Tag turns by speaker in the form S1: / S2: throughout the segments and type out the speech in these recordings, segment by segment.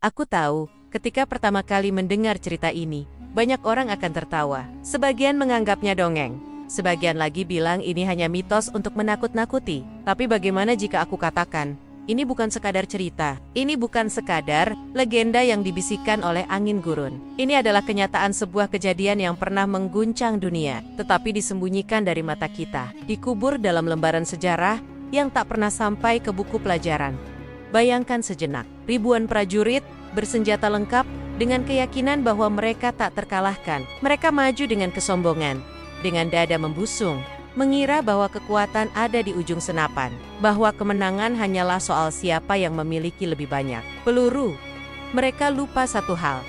S1: Aku tahu, ketika pertama kali mendengar cerita ini, banyak orang akan tertawa. Sebagian menganggapnya dongeng. Sebagian lagi bilang ini hanya mitos untuk menakut-nakuti. Tapi bagaimana jika aku katakan, ini bukan sekadar cerita. Ini bukan sekadar legenda yang dibisikkan oleh angin gurun. Ini adalah kenyataan sebuah kejadian yang pernah mengguncang dunia, tetapi disembunyikan dari mata kita. Dikubur dalam lembaran sejarah yang tak pernah sampai ke buku pelajaran. Bayangkan sejenak, ribuan prajurit bersenjata lengkap dengan keyakinan bahwa mereka tak terkalahkan. Mereka maju dengan kesombongan, dengan dada membusung, mengira bahwa kekuatan ada di ujung senapan, bahwa kemenangan hanyalah soal siapa yang memiliki lebih banyak peluru. Mereka lupa satu hal,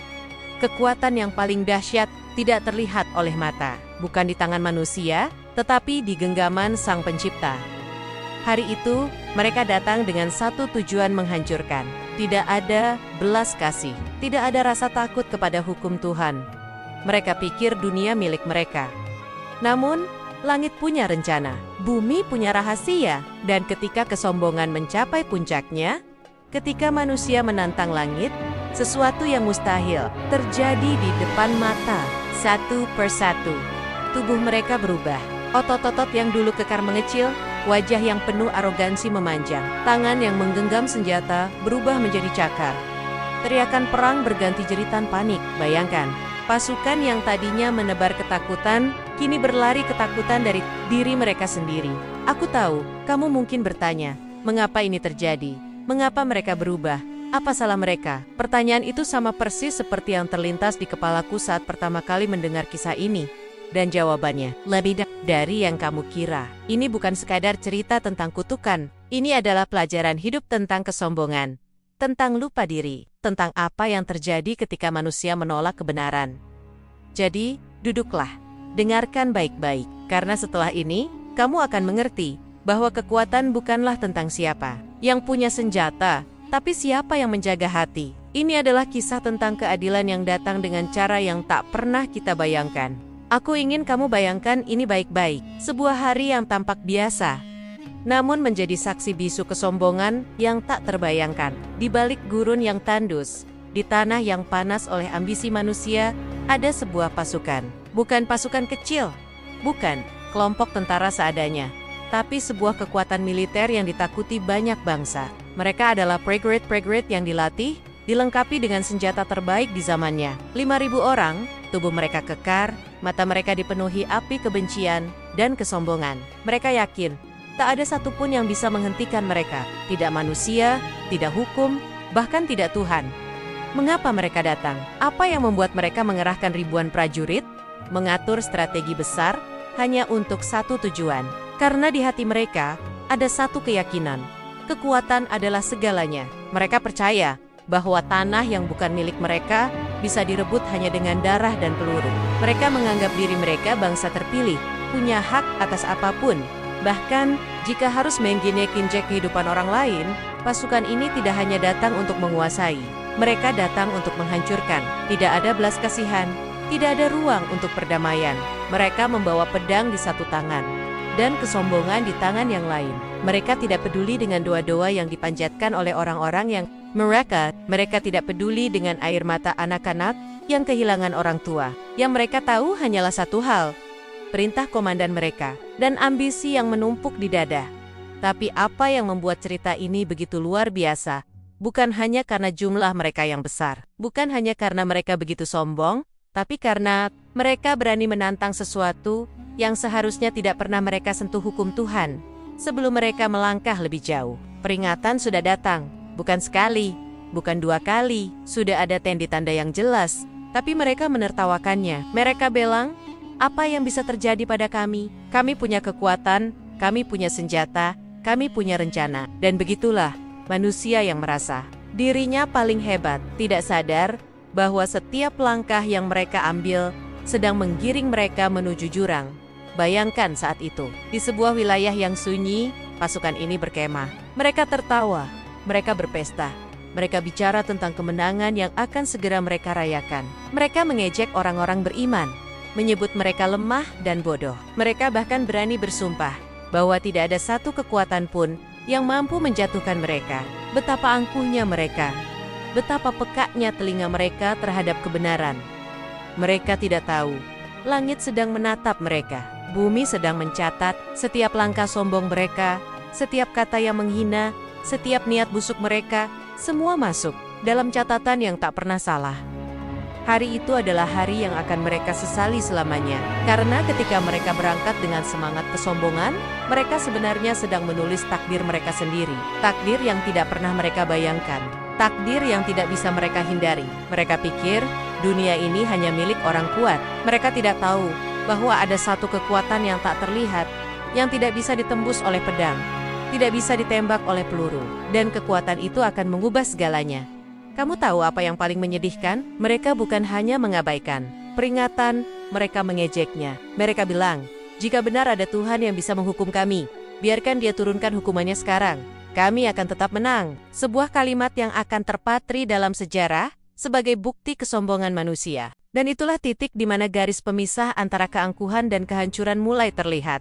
S1: kekuatan yang paling dahsyat tidak terlihat oleh mata, bukan di tangan manusia, tetapi di genggaman Sang Pencipta. Hari itu, mereka datang dengan satu tujuan menghancurkan. Tidak ada belas kasih, tidak ada rasa takut kepada hukum Tuhan. Mereka pikir dunia milik mereka. Namun, langit punya rencana, bumi punya rahasia, dan ketika kesombongan mencapai puncaknya, ketika manusia menantang langit, sesuatu yang mustahil terjadi di depan mata, satu persatu. Tubuh mereka berubah, otot-otot yang dulu kekar mengecil, wajah yang penuh arogansi memanjang, tangan yang menggenggam senjata berubah menjadi cakar. Teriakan perang berganti jeritan panik. Bayangkan, pasukan yang tadinya menebar ketakutan, kini berlari ketakutan dari diri mereka sendiri. Aku tahu, kamu mungkin bertanya, mengapa ini terjadi? Mengapa mereka berubah? Apa salah mereka? Pertanyaan itu sama persis seperti yang terlintas di kepalaku saat pertama kali mendengar kisah ini. Dan jawabannya, lebih dari yang kamu kira. Ini bukan sekadar cerita tentang kutukan. Ini adalah pelajaran hidup tentang kesombongan, tentang lupa diri, tentang apa yang terjadi ketika manusia menolak kebenaran. Jadi, duduklah, dengarkan baik-baik, karena setelah ini, kamu akan mengerti bahwa kekuatan bukanlah tentang siapa yang punya senjata, tapi siapa yang menjaga hati. Ini adalah kisah tentang keadilan yang datang dengan cara yang tak pernah kita bayangkan. Aku ingin kamu bayangkan ini baik-baik, sebuah hari yang tampak biasa, namun menjadi saksi bisu kesombongan yang tak terbayangkan. Di balik gurun yang tandus, di tanah yang panas oleh ambisi manusia, ada sebuah pasukan. Bukan pasukan kecil, bukan kelompok tentara seadanya, tapi sebuah kekuatan militer yang ditakuti banyak bangsa. Mereka adalah prajurit-prajurit yang dilatih, dilengkapi dengan senjata terbaik di zamannya. 5.000 orang, tubuh mereka kekar, mata mereka dipenuhi api kebencian dan kesombongan. Mereka yakin, tak ada satupun yang bisa menghentikan mereka. Tidak manusia, tidak hukum, bahkan tidak Tuhan. Mengapa mereka datang? Apa yang membuat mereka mengerahkan ribuan prajurit? Mengatur strategi besar, hanya untuk satu tujuan. Karena di hati mereka, ada satu keyakinan. Kekuatan adalah segalanya. Mereka percaya bahwa tanah yang bukan milik mereka bisa direbut hanya dengan darah dan peluru. Mereka menganggap diri mereka bangsa terpilih, punya hak atas apapun. Bahkan, jika harus mengginjek kehidupan orang lain, pasukan ini tidak hanya datang untuk menguasai. Mereka datang untuk menghancurkan. Tidak ada belas kasihan, tidak ada ruang untuk perdamaian. Mereka membawa pedang di satu tangan, dan kesombongan di tangan yang lain. Mereka tidak peduli dengan doa-doa yang dipanjatkan oleh orang-orang yang mereka tidak peduli dengan air mata anak-anak yang kehilangan orang tua. Yang mereka tahu hanyalah satu hal, perintah komandan mereka, dan ambisi yang menumpuk di dada. Tapi apa yang membuat cerita ini begitu luar biasa? Bukan hanya karena jumlah mereka yang besar, bukan hanya karena mereka begitu sombong, tapi karena mereka berani menantang sesuatu yang seharusnya tidak pernah mereka sentuh hukum Tuhan. Sebelum mereka melangkah lebih jauh, peringatan sudah datang. Bukan sekali, bukan dua kali, sudah ada tanda yang jelas, tapi mereka menertawakannya. Mereka bilang, apa yang bisa terjadi pada kami? Kami punya kekuatan, kami punya senjata, kami punya rencana. Dan begitulah, manusia yang merasa dirinya paling hebat, tidak sadar bahwa setiap langkah yang mereka ambil sedang menggiring mereka menuju jurang. Bayangkan saat itu, di sebuah wilayah yang sunyi, pasukan ini berkemah. Mereka tertawa. Mereka berpesta. Mereka bicara tentang kemenangan yang akan segera mereka rayakan. Mereka mengejek orang-orang beriman, menyebut mereka lemah dan bodoh. Mereka bahkan berani bersumpah bahwa tidak ada satu kekuatan pun yang mampu menjatuhkan mereka. Betapa angkuhnya mereka. betapa pekanya telinga mereka terhadap kebenaran. Mereka tidak tahu, langit sedang menatap mereka, bumi sedang mencatat setiap langkah sombong mereka, setiap kata yang menghina, setiap niat busuk mereka, semua masuk dalam catatan yang tak pernah salah. Hari itu adalah hari yang akan mereka sesali selamanya, karena ketika mereka berangkat dengan semangat kesombongan, mereka sebenarnya sedang menulis takdir mereka sendiri, takdir yang tidak pernah mereka bayangkan, takdir yang tidak bisa mereka hindari. Mereka pikir dunia ini hanya milik orang kuat. Mereka tidak tahu bahwa ada satu kekuatan yang tak terlihat, yang tidak bisa ditembus oleh pedang, tidak bisa ditembak oleh peluru, dan kekuatan itu akan mengubah segalanya. Kamu tahu apa yang paling menyedihkan? Mereka bukan hanya mengabaikan peringatan, mereka mengejeknya. Mereka bilang, jika benar ada Tuhan yang bisa menghukum kami, biarkan Dia turunkan hukumannya sekarang. Kami akan tetap menang. Sebuah kalimat yang akan terpatri dalam sejarah sebagai bukti kesombongan manusia. Dan itulah titik di mana garis pemisah antara keangkuhan dan kehancuran mulai terlihat.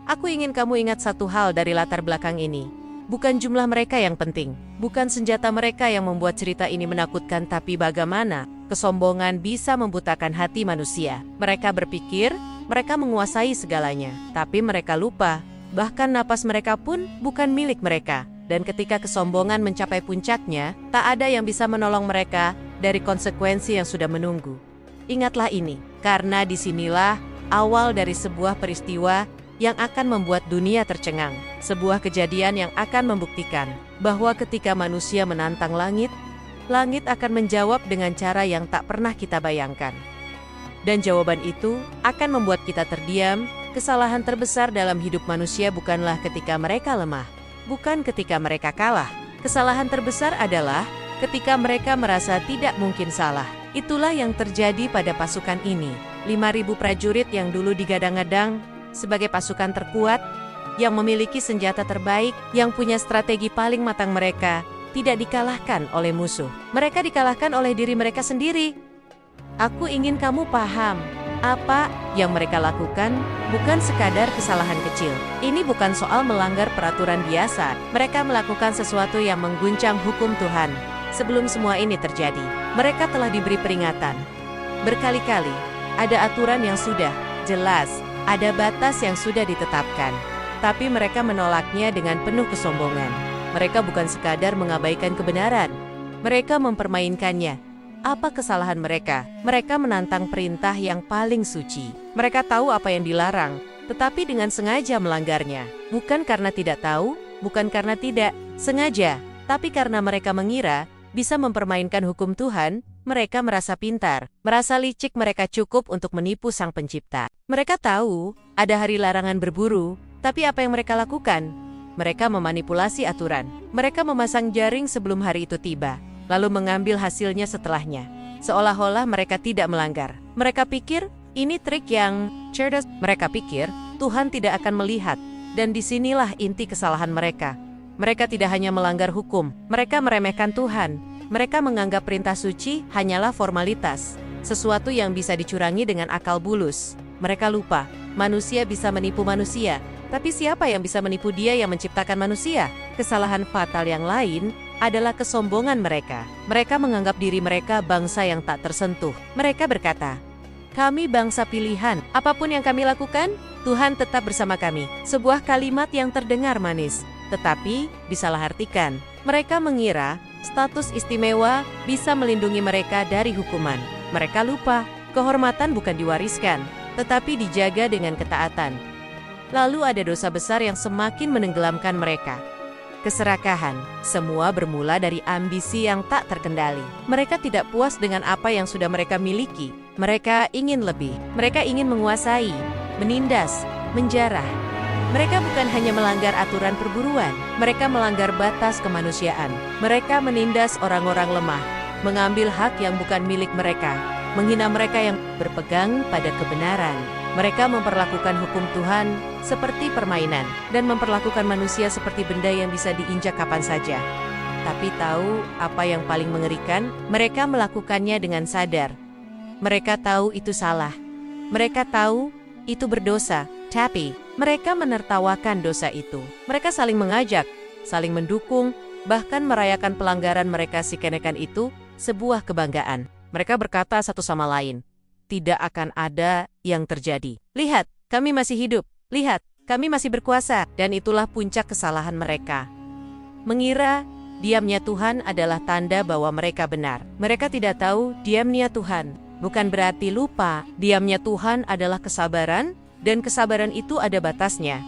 S1: Aku ingin kamu ingat satu hal dari latar belakang ini. Bukan jumlah mereka yang penting, bukan senjata mereka yang membuat cerita ini menakutkan, tapi bagaimana kesombongan bisa membutakan hati manusia. Mereka berpikir mereka menguasai segalanya, tapi mereka lupa, bahkan napas mereka pun bukan milik mereka. Dan ketika kesombongan mencapai puncaknya, tak ada yang bisa menolong mereka dari konsekuensi yang sudah menunggu. Ingatlah ini, karena disinilah awal dari sebuah peristiwa yang akan membuat dunia tercengang. Sebuah kejadian yang akan membuktikan bahwa ketika manusia menantang langit, langit akan menjawab dengan cara yang tak pernah kita bayangkan. Dan jawaban itu akan membuat kita terdiam. Kesalahan terbesar dalam hidup manusia bukanlah ketika mereka lemah, bukan ketika mereka kalah. Kesalahan terbesar adalah ketika mereka merasa tidak mungkin salah. Itulah yang terjadi pada pasukan ini. 5.000 prajurit yang dulu digadang-gadang sebagai pasukan terkuat, yang memiliki senjata terbaik, yang punya strategi paling matang, mereka tidak dikalahkan oleh musuh. Mereka dikalahkan oleh diri mereka sendiri. Aku ingin kamu paham, apa yang mereka lakukan bukan sekadar kesalahan kecil. Ini bukan soal melanggar peraturan biasa. Mereka melakukan sesuatu yang mengguncang hukum Tuhan. Sebelum semua ini terjadi, mereka telah diberi peringatan berkali-kali. Ada aturan yang sudah jelas, ada batas yang sudah ditetapkan, tapi mereka menolaknya dengan penuh kesombongan. Mereka bukan sekadar mengabaikan kebenaran, mereka mempermainkannya. Apa kesalahan mereka? Mereka menantang perintah yang paling suci. Mereka tahu apa yang dilarang, tetapi dengan sengaja melanggarnya. Bukan karena tidak tahu, bukan karena tidak sengaja, tapi karena mereka mengira bisa mempermainkan hukum Tuhan. Mereka merasa pintar, merasa licik, mereka cukup untuk menipu Sang Pencipta. Mereka tahu ada hari larangan berburu, tapi apa yang mereka lakukan? Mereka memanipulasi aturan. Mereka memasang jaring sebelum hari itu tiba, lalu mengambil hasilnya setelahnya. Seolah-olah mereka tidak melanggar. Mereka pikir ini trik yang cerdas. Mereka pikir Tuhan tidak akan melihat, dan disinilah inti kesalahan mereka. Mereka tidak hanya melanggar hukum, mereka meremehkan Tuhan. Mereka menganggap perintah suci hanyalah formalitas, sesuatu yang bisa dicurangi dengan akal bulus. Mereka lupa, manusia bisa menipu manusia, tapi siapa yang bisa menipu Dia yang menciptakan manusia? Kesalahan fatal yang lain adalah kesombongan mereka. Mereka menganggap diri mereka bangsa yang tak tersentuh. Mereka berkata, kami bangsa pilihan, apapun yang kami lakukan, Tuhan tetap bersama kami. Sebuah kalimat yang terdengar manis, tetapi disalahartikan. Mereka mengira status istimewa bisa melindungi mereka dari hukuman. Mereka lupa, kehormatan bukan diwariskan, tetapi dijaga dengan ketaatan. Lalu ada dosa besar yang semakin menenggelamkan mereka. Keserakahan. Semua bermula dari ambisi yang tak terkendali. Mereka tidak puas dengan apa yang sudah mereka miliki. Mereka ingin lebih. Mereka ingin menguasai, menindas, menjarah. Mereka bukan hanya melanggar aturan perburuan, mereka melanggar batas kemanusiaan. Mereka menindas orang-orang lemah, mengambil hak yang bukan milik mereka, menghina mereka yang berpegang pada kebenaran. Mereka memperlakukan hukum Tuhan seperti permainan, dan memperlakukan manusia seperti benda yang bisa diinjak kapan saja. Tapi tahu apa yang paling mengerikan? Mereka melakukannya dengan sadar. Mereka tahu itu salah. Mereka tahu itu berdosa, tapi mereka menertawakan dosa itu. Mereka saling mengajak, saling mendukung, bahkan merayakan pelanggaran mereka si kenekan itu sebuah kebanggaan. Mereka berkata satu sama lain, tidak akan ada yang terjadi. Lihat, kami masih hidup. Lihat, kami masih berkuasa. Dan itulah puncak kesalahan mereka. Mengira diamnya Tuhan adalah tanda bahwa mereka benar. Mereka tidak tahu diamnya Tuhan bukan berarti lupa. Diamnya Tuhan adalah kesabaran, dan kesabaran itu ada batasnya.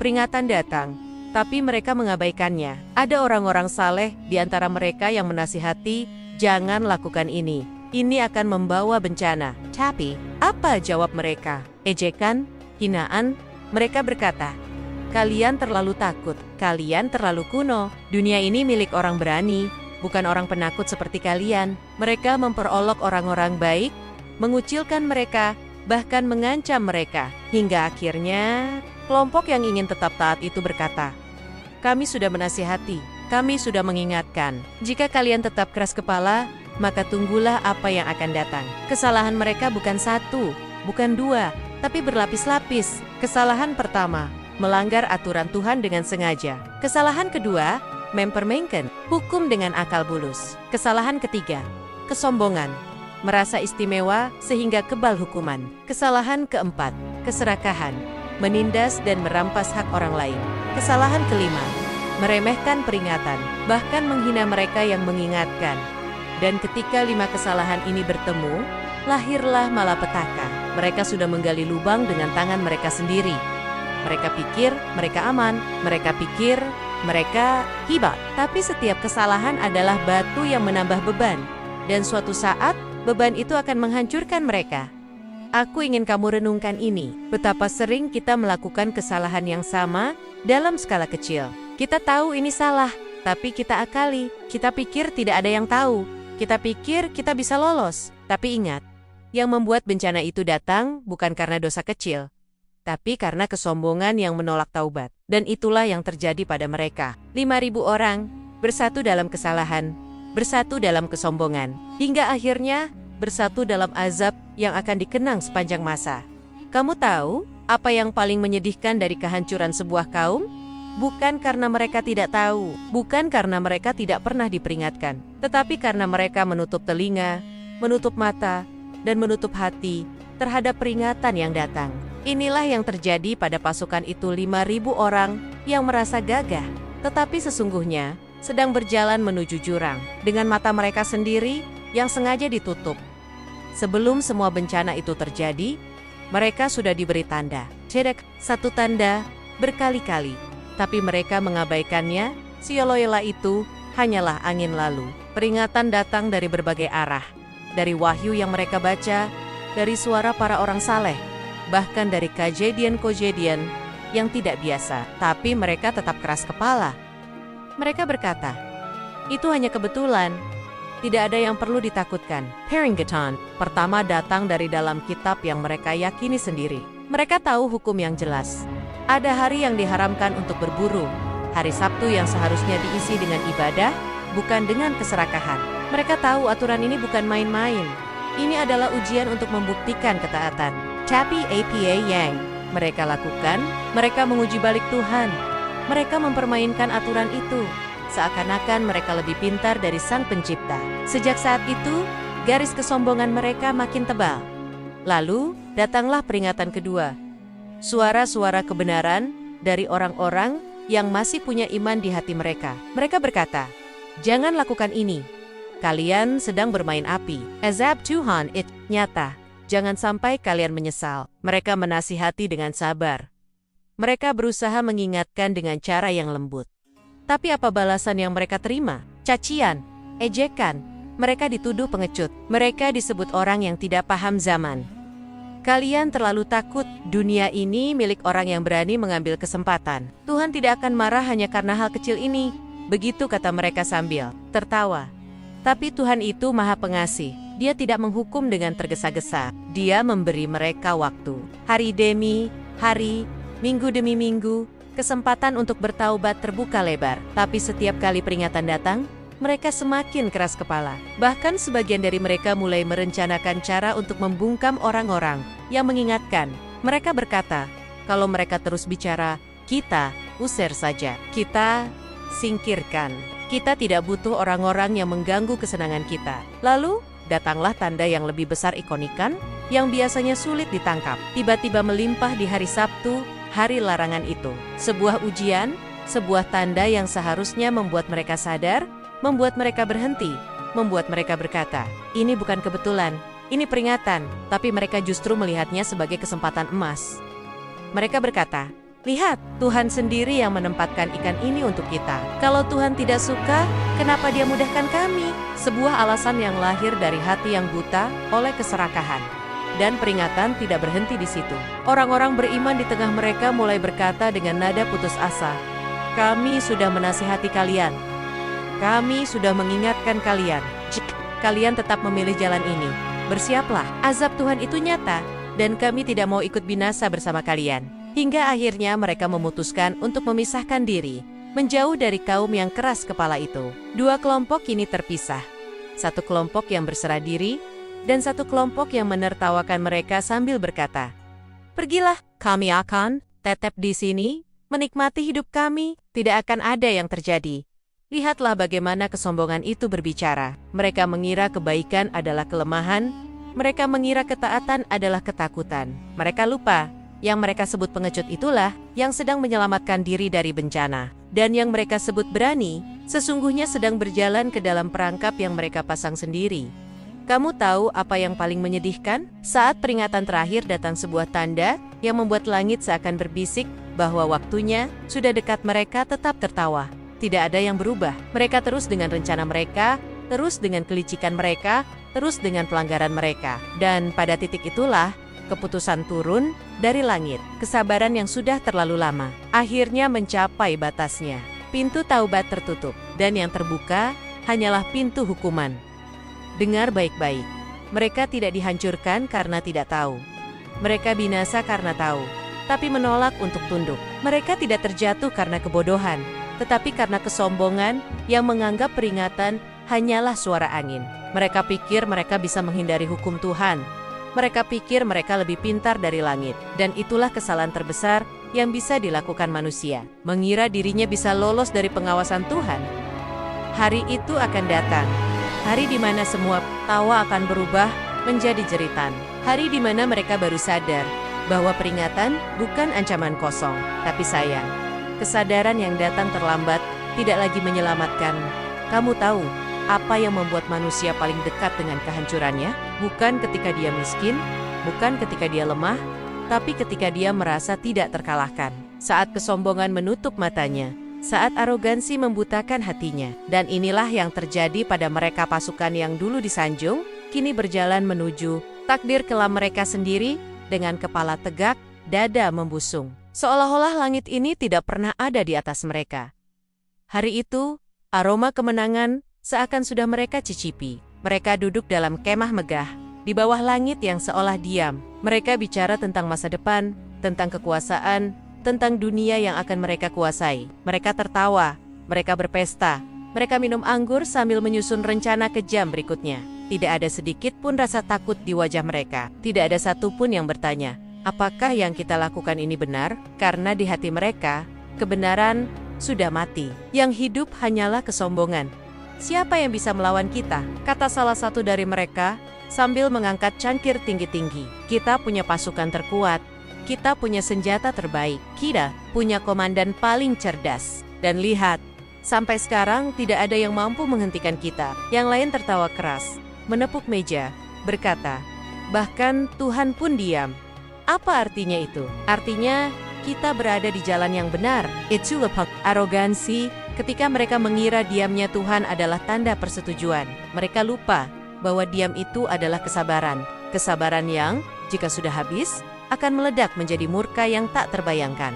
S1: Peringatan datang, tapi mereka mengabaikannya. Ada orang-orang saleh di antara mereka yang menasihati, jangan lakukan ini. Ini akan membawa bencana. Tapi, apa jawab mereka? Ejekan, hinaan. Mereka berkata, kalian terlalu takut, kalian terlalu kuno. Dunia ini milik orang berani, bukan orang penakut seperti kalian. Mereka memperolok orang-orang baik, mengucilkan mereka, bahkan mengancam mereka. Hingga akhirnya, kelompok yang ingin tetap taat itu berkata, kami sudah menasihati, kami sudah mengingatkan. Jika kalian tetap keras kepala, maka tunggulah apa yang akan datang. Kesalahan mereka bukan satu, bukan dua, tapi berlapis-lapis. Kesalahan pertama, melanggar aturan Tuhan dengan sengaja. Kesalahan kedua, mempermainkan hukum dengan akal bulus. Kesalahan ketiga, kesombongan, merasa istimewa sehingga kebal hukuman. Kesalahan keempat, keserakahan, menindas dan merampas hak orang lain. Kesalahan kelima, meremehkan peringatan, bahkan menghina mereka yang mengingatkan. Dan ketika 5 kesalahan ini bertemu, lahirlah malapetaka. Mereka sudah menggali lubang dengan tangan mereka sendiri. Mereka pikir mereka aman, mereka pikir mereka hebat. Tapi setiap kesalahan adalah batu yang menambah beban. Dan suatu saat, beban itu akan menghancurkan mereka. Aku ingin kamu renungkan ini. Betapa sering kita melakukan kesalahan yang sama dalam skala kecil. Kita tahu ini salah, tapi kita akali. Kita pikir tidak ada yang tahu. Kita pikir kita bisa lolos. Tapi ingat, yang membuat bencana itu datang bukan karena dosa kecil, tapi karena kesombongan yang menolak taubat. Dan itulah yang terjadi pada mereka. 5.000 orang bersatu dalam kesalahan, bersatu dalam kesombongan, hingga akhirnya bersatu dalam azab yang akan dikenang sepanjang masa. Kamu tahu apa yang paling menyedihkan dari kehancuran sebuah kaum? Bukan karena mereka tidak tahu, bukan karena mereka tidak pernah diperingatkan, tetapi karena mereka menutup telinga, menutup mata, dan menutup hati terhadap peringatan yang datang. Inilah yang terjadi pada pasukan itu, 5.000 orang yang merasa gagah, tetapi sesungguhnya sedang berjalan menuju jurang dengan mata mereka sendiri yang sengaja ditutup. Sebelum semua bencana itu terjadi, mereka sudah diberi tanda. Cedek, satu tanda berkali-kali, tapi mereka mengabaikannya. Sioloela itu hanyalah angin lalu. Peringatan datang dari berbagai arah, dari wahyu yang mereka baca, dari suara para orang saleh, bahkan dari kejadian-kejadian yang tidak biasa. Tapi mereka tetap keras kepala. Mereka berkata, itu hanya kebetulan, tidak ada yang perlu ditakutkan. Peringatan pertama datang dari dalam kitab yang mereka yakini sendiri. Mereka tahu hukum yang jelas. Ada hari yang diharamkan untuk berburu, hari Sabtu yang seharusnya diisi dengan ibadah, bukan dengan keserakahan. Mereka tahu aturan ini bukan main-main. Ini adalah ujian untuk membuktikan ketaatan. Tapi apa yang mereka lakukan? Mereka menguji balik Tuhan. Mereka mempermainkan aturan itu, seakan-akan mereka lebih pintar dari Sang Pencipta. Sejak saat itu, garis kesombongan mereka makin tebal. Lalu, datanglah peringatan kedua. Suara-suara kebenaran dari orang-orang yang masih punya iman di hati mereka. Mereka berkata, jangan lakukan ini. Kalian sedang bermain api. Azab Tuhan itu nyata. Jangan sampai kalian menyesal. Mereka menasihati dengan sabar. Mereka berusaha mengingatkan dengan cara yang lembut. Tapi apa balasan yang mereka terima? Cacian, ejekan. Mereka dituduh pengecut. Mereka disebut orang yang tidak paham zaman. Kalian terlalu takut. Dunia ini milik orang yang berani mengambil kesempatan. Tuhan tidak akan marah hanya karena hal kecil ini. Begitu kata mereka sambil tertawa. Tapi Tuhan itu Maha Pengasih. Dia tidak menghukum dengan tergesa-gesa. Dia memberi mereka waktu. Hari demi hari, minggu demi minggu, kesempatan untuk bertaubat terbuka lebar. Tapi setiap kali peringatan datang, mereka semakin keras kepala. Bahkan sebagian dari mereka mulai merencanakan cara untuk membungkam orang-orang yang mengingatkan. Mereka berkata, kalau mereka terus bicara, kita usir saja. Kita singkirkan. Kita tidak butuh orang-orang yang mengganggu kesenangan kita. Lalu, datanglah tanda yang lebih besar ikonikan, yang biasanya sulit ditangkap. Tiba-tiba melimpah di hari Sabtu, hari larangan itu. Sebuah ujian, sebuah tanda yang seharusnya membuat mereka sadar, membuat mereka berhenti, membuat mereka berkata, ini bukan kebetulan, ini peringatan, tapi mereka justru melihatnya sebagai kesempatan emas. Mereka berkata, lihat, Tuhan sendiri yang menempatkan ikan ini untuk kita. Kalau Tuhan tidak suka, kenapa Dia mudahkan kami? Sebuah alasan yang lahir dari hati yang buta oleh keserakahan. Dan peringatan tidak berhenti di situ. Orang-orang beriman di tengah mereka mulai berkata dengan nada putus asa, kami sudah menasihati kalian. Kami sudah mengingatkan kalian. Jika kalian tetap memilih jalan ini, bersiaplah. Azab Tuhan itu nyata, dan kami tidak mau ikut binasa bersama kalian. Hingga akhirnya mereka memutuskan untuk memisahkan diri, menjauh dari kaum yang keras kepala itu. Dua kelompok kini terpisah. Satu kelompok yang berserah diri, dan satu kelompok yang menertawakan mereka sambil berkata, pergilah, kami akan tetap di sini, menikmati hidup kami, tidak akan ada yang terjadi. Lihatlah bagaimana kesombongan itu berbicara. Mereka mengira kebaikan adalah kelemahan, mereka mengira ketaatan adalah ketakutan. Mereka lupa, yang mereka sebut pengecut itulah yang sedang menyelamatkan diri dari bencana. Dan yang mereka sebut berani, sesungguhnya sedang berjalan ke dalam perangkap yang mereka pasang sendiri. Kamu tahu apa yang paling menyedihkan? Saat peringatan terakhir datang sebuah tanda yang membuat langit seakan berbisik bahwa waktunya sudah dekat, mereka tetap tertawa. Tidak ada yang berubah. Mereka terus dengan rencana mereka, terus dengan kelicikan mereka, terus dengan pelanggaran mereka. Dan pada titik itulah, keputusan turun dari langit. Kesabaran yang sudah terlalu lama akhirnya mencapai batasnya. Pintu taubat tertutup, dan yang terbuka hanyalah pintu hukuman. Dengar baik-baik. Mereka tidak dihancurkan karena tidak tahu. Mereka binasa karena tahu, tapi menolak untuk tunduk. Mereka tidak terjatuh karena kebodohan, tetapi karena kesombongan yang menganggap peringatan hanyalah suara angin. Mereka pikir mereka bisa menghindari hukum Tuhan. Mereka pikir mereka lebih pintar dari langit, dan itulah kesalahan terbesar yang bisa dilakukan manusia, mengira dirinya bisa lolos dari pengawasan Tuhan. Hari itu akan datang, hari di mana semua tawa akan berubah menjadi jeritan, hari di mana mereka baru sadar bahwa peringatan bukan ancaman kosong, tapi sayang. Kesadaran yang datang terlambat tidak lagi menyelamatkan. Kamu tahu apa yang membuat manusia paling dekat dengan kehancurannya? Bukan ketika dia miskin, bukan ketika dia lemah, tapi ketika dia merasa tidak terkalahkan. Saat kesombongan menutup matanya, saat arogansi membutakan hatinya. Dan inilah yang terjadi pada mereka. Pasukan yang dulu disanjung, kini berjalan menuju takdir kelam mereka sendiri, dengan kepala tegak, dada membusung. Seolah-olah langit ini tidak pernah ada di atas mereka. Hari itu, aroma kemenangan seakan sudah mereka cicipi. Mereka duduk dalam kemah megah, di bawah langit yang seolah diam. Mereka bicara tentang masa depan, tentang kekuasaan, tentang dunia yang akan mereka kuasai. Mereka tertawa, mereka berpesta, mereka minum anggur sambil menyusun rencana kejam berikutnya. Tidak ada sedikit pun rasa takut di wajah mereka. Tidak ada satupun yang bertanya, apakah yang kita lakukan ini benar? Karena di hati mereka, kebenaran sudah mati. Yang hidup hanyalah kesombongan. Siapa yang bisa melawan kita? Kata salah satu dari mereka, sambil mengangkat cangkir tinggi-tinggi. Kita punya pasukan terkuat. Kita punya senjata terbaik. Kita punya komandan paling cerdas. Dan lihat, sampai sekarang tidak ada yang mampu menghentikan kita. Yang lain tertawa keras, menepuk meja, berkata, bahkan Tuhan pun diam. Apa artinya itu? Artinya, kita berada di jalan yang benar. Itu lepak arogansi. Ketika mereka mengira diamnya Tuhan adalah tanda persetujuan, mereka lupa bahwa diam itu adalah kesabaran. Kesabaran yang, jika sudah habis, akan meledak menjadi murka yang tak terbayangkan.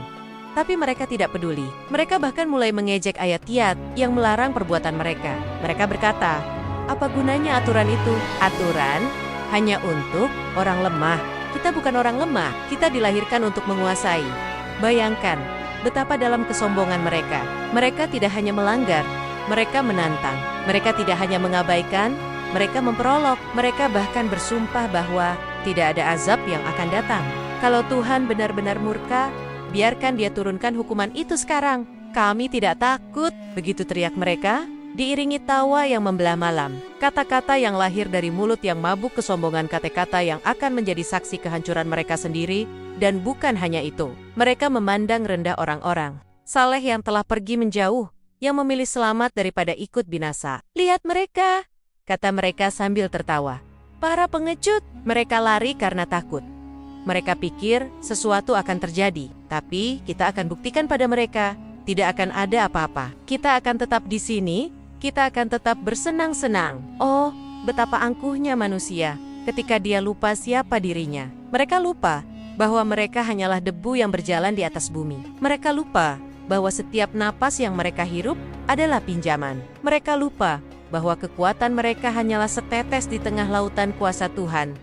S1: Tapi mereka tidak peduli. Mereka bahkan mulai mengejek ayat-ayat yang melarang perbuatan mereka. Mereka berkata, apa gunanya aturan itu? Aturan hanya untuk orang lemah. Kita bukan orang lemah, kita dilahirkan untuk menguasai. Bayangkan betapa dalam kesombongan mereka. Mereka tidak hanya melanggar, mereka menantang. Mereka tidak hanya mengabaikan, mereka memperolok. Mereka bahkan bersumpah bahwa tidak ada azab yang akan datang. Kalau Tuhan benar-benar murka, biarkan Dia turunkan hukuman itu sekarang. Kami tidak takut, begitu teriak mereka. diiringi tawa yang membelah malam. Kata-kata yang lahir dari mulut yang mabuk kesombongan, kata-kata yang akan menjadi saksi kehancuran mereka sendiri. Dan bukan hanya itu, mereka memandang rendah orang-orang saleh yang telah pergi menjauh, yang memilih selamat daripada ikut binasa. "Lihat mereka," kata mereka sambil tertawa. "Para pengecut." Mereka lari karena takut. Mereka pikir sesuatu akan terjadi, tapi kita akan buktikan pada mereka, tidak akan ada apa-apa. Kita akan tetap di sini, kita akan tetap bersenang-senang. Oh, betapa angkuhnya manusia ketika dia lupa siapa dirinya. Mereka lupa bahwa mereka hanyalah debu yang berjalan di atas bumi. Mereka lupa bahwa setiap napas yang mereka hirup adalah pinjaman. Mereka lupa bahwa kekuatan mereka hanyalah setetes di tengah lautan kuasa Tuhan.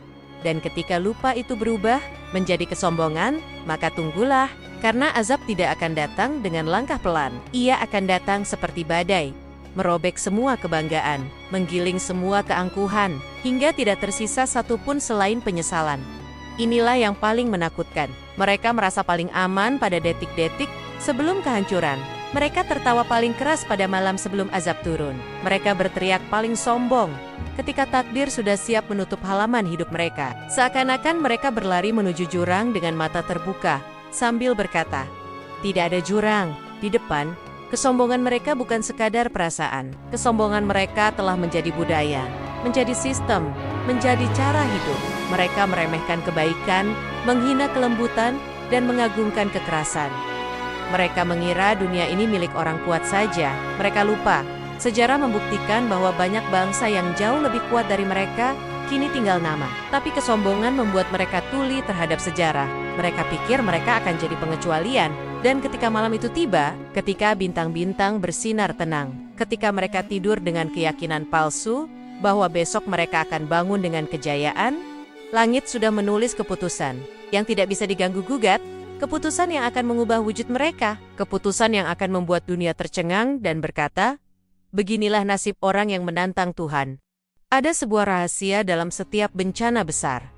S1: Dan ketika lupa itu berubah menjadi kesombongan, maka tunggulah, karena azab tidak akan datang dengan langkah pelan. Ia akan datang seperti badai, merobek semua kebanggaan, menggiling semua keangkuhan, hingga tidak tersisa satupun selain penyesalan. Inilah yang paling menakutkan. Mereka merasa paling aman pada detik-detik sebelum kehancuran. Mereka tertawa paling keras pada malam sebelum azab turun. Mereka berteriak paling sombong ketika takdir sudah siap menutup halaman hidup mereka. Seakan-akan mereka berlari menuju jurang dengan mata terbuka, sambil berkata, "Tidak ada jurang di depan." Kesombongan mereka bukan sekadar perasaan. Kesombongan mereka telah menjadi budaya, menjadi sistem, menjadi cara hidup. Mereka meremehkan kebaikan, menghina kelembutan, dan mengagungkan kekerasan. Mereka mengira dunia ini milik orang kuat saja. Mereka lupa, sejarah membuktikan bahwa banyak bangsa yang jauh lebih kuat dari mereka kini tinggal nama. Tapi kesombongan membuat mereka tuli terhadap sejarah. Mereka pikir mereka akan jadi pengecualian. Dan ketika malam itu tiba, ketika bintang-bintang bersinar tenang, ketika mereka tidur dengan keyakinan palsu bahwa besok mereka akan bangun dengan kejayaan, langit sudah menulis keputusan yang tidak bisa diganggu-gugat, keputusan yang akan mengubah wujud mereka, keputusan yang akan membuat dunia tercengang dan berkata, "Beginilah nasib orang yang menantang Tuhan." Ada sebuah rahasia dalam setiap bencana besar.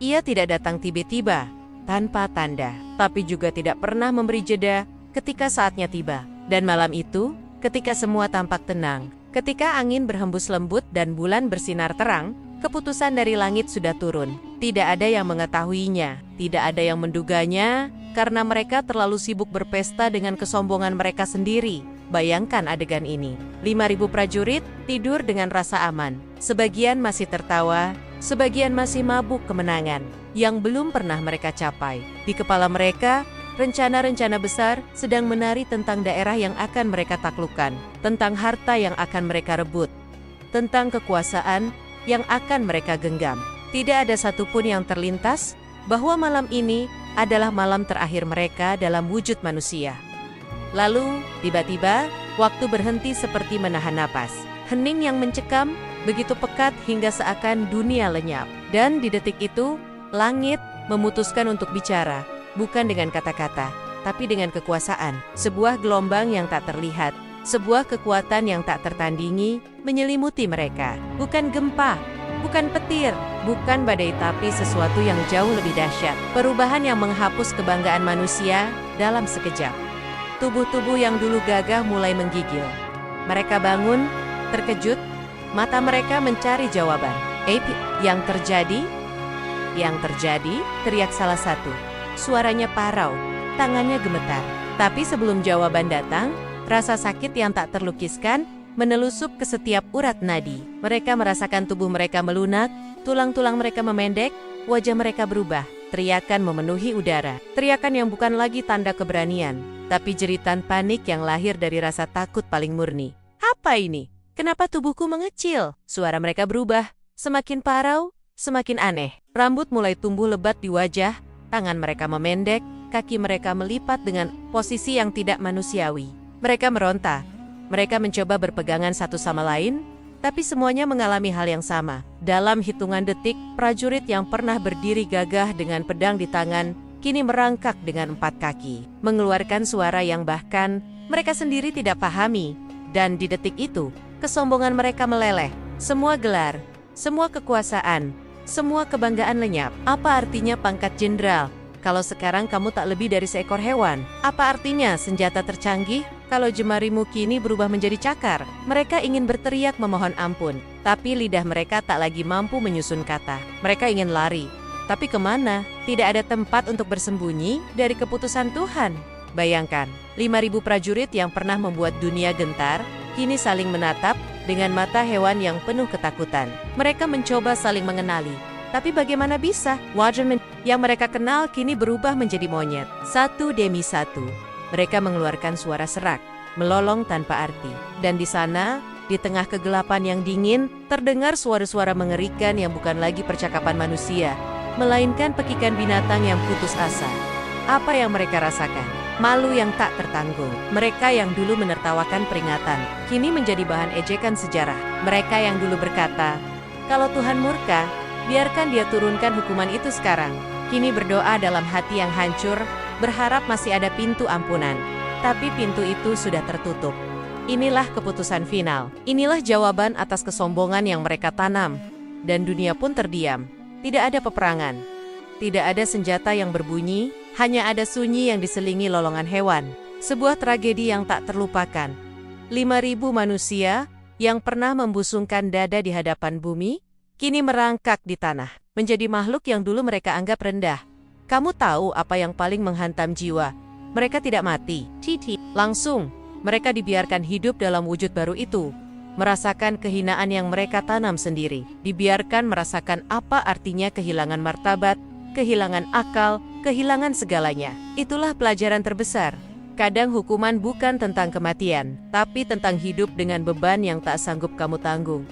S1: Ia tidak datang tiba-tiba, tanpa tanda, tapi juga tidak pernah memberi jeda ketika saatnya tiba. Dan malam itu, ketika semua tampak tenang, ketika angin berhembus lembut dan bulan bersinar terang, keputusan dari langit sudah turun. Tidak ada yang mengetahuinya, tidak ada yang menduganya, karena mereka terlalu sibuk berpesta dengan kesombongan mereka sendiri. Bayangkan adegan ini. 5.000 prajurit tidur dengan rasa aman. Sebagian masih tertawa, sebagian masih mabuk kemenangan yang belum pernah mereka capai. Di kepala mereka, rencana-rencana besar sedang menari tentang daerah yang akan mereka taklukkan, tentang harta yang akan mereka rebut, tentang kekuasaan yang akan mereka genggam. Tidak ada satupun yang terlintas bahwa malam ini adalah malam terakhir mereka dalam wujud manusia. Lalu, tiba-tiba, waktu berhenti seperti menahan napas. Hening yang mencekam, begitu pekat hingga seakan dunia lenyap. Dan di detik itu, langit memutuskan untuk bicara, bukan dengan kata-kata, tapi dengan kekuasaan. Sebuah gelombang yang tak terlihat, sebuah kekuatan yang tak tertandingi, menyelimuti mereka. Bukan gempa, bukan petir, bukan badai, tapi sesuatu yang jauh lebih dahsyat. Perubahan yang menghapus kebanggaan manusia dalam sekejap. Tubuh-tubuh yang dulu gagah mulai menggigil. Mereka bangun, terkejut, mata mereka mencari jawaban. Yang terjadi? Yang terjadi? Teriak salah satu. Suaranya parau, tangannya gemetar. Tapi sebelum jawaban datang, rasa sakit yang tak terlukiskan menelusup ke setiap urat nadi. Mereka merasakan tubuh mereka melunak, tulang-tulang mereka memendek, wajah mereka berubah. Teriakan memenuhi udara. Teriakan yang bukan lagi tanda keberanian, tapi jeritan panik yang lahir dari rasa takut paling murni. Apa ini? Kenapa tubuhku mengecil? Suara mereka berubah, semakin parau, semakin aneh. Rambut mulai tumbuh lebat di wajah, tangan mereka memendek, kaki mereka melipat dengan posisi yang tidak manusiawi. Mereka meronta. Mereka mencoba berpegangan satu sama lain, tapi semuanya mengalami hal yang sama. Dalam hitungan detik, prajurit yang pernah berdiri gagah dengan pedang di tangan, kini merangkak dengan 4 kaki, mengeluarkan suara yang bahkan mereka sendiri tidak pahami. Dan di detik itu, kesombongan mereka meleleh. Semua gelar, semua kekuasaan, semua kebanggaan lenyap. Apa artinya pangkat jenderal kalau sekarang kamu tak lebih dari seekor hewan? Apa artinya senjata tercanggih Kalau jemarimu kini berubah menjadi cakar, mereka ingin berteriak memohon ampun, tapi lidah mereka tak lagi mampu menyusun kata. Mereka ingin lari, tapi kemana? Tidak ada tempat untuk bersembunyi dari keputusan Tuhan. Bayangkan, 5.000 prajurit yang pernah membuat dunia gentar, kini saling menatap dengan mata hewan yang penuh ketakutan. Mereka mencoba saling mengenali. Tapi bagaimana bisa? Wajah yang mereka kenal kini berubah menjadi monyet. Satu demi satu, mereka mengeluarkan suara serak, melolong tanpa arti. Dan di sana, di tengah kegelapan yang dingin, terdengar suara-suara mengerikan yang bukan lagi percakapan manusia, melainkan pekikan binatang yang putus asa. Apa yang mereka rasakan? Malu yang tak tertanggung. Mereka yang dulu menertawakan peringatan, kini menjadi bahan ejekan sejarah. Mereka yang dulu berkata, kalau Tuhan murka, biarkan dia turunkan hukuman itu sekarang. Kini berdoa dalam hati yang hancur, berharap masih ada pintu ampunan. Tapi pintu itu sudah tertutup. Inilah keputusan final. Inilah jawaban atas kesombongan yang mereka tanam. Dan dunia pun terdiam. Tidak ada peperangan. Tidak ada senjata yang berbunyi, hanya ada sunyi yang diselingi lolongan hewan. Sebuah tragedi yang tak terlupakan. 5.000 manusia yang pernah membusungkan dada di hadapan bumi, kini merangkak di tanah, menjadi makhluk yang dulu mereka anggap rendah. Kamu tahu apa yang paling menghantam jiwa? Mereka tidak mati. Langsung, mereka dibiarkan hidup dalam wujud baru itu. Merasakan kehinaan yang mereka tanam sendiri. Dibiarkan merasakan apa artinya kehilangan martabat, kehilangan akal, kehilangan segalanya. Itulah pelajaran terbesar. Kadang hukuman bukan tentang kematian, tapi tentang hidup dengan beban yang tak sanggup kamu tanggung.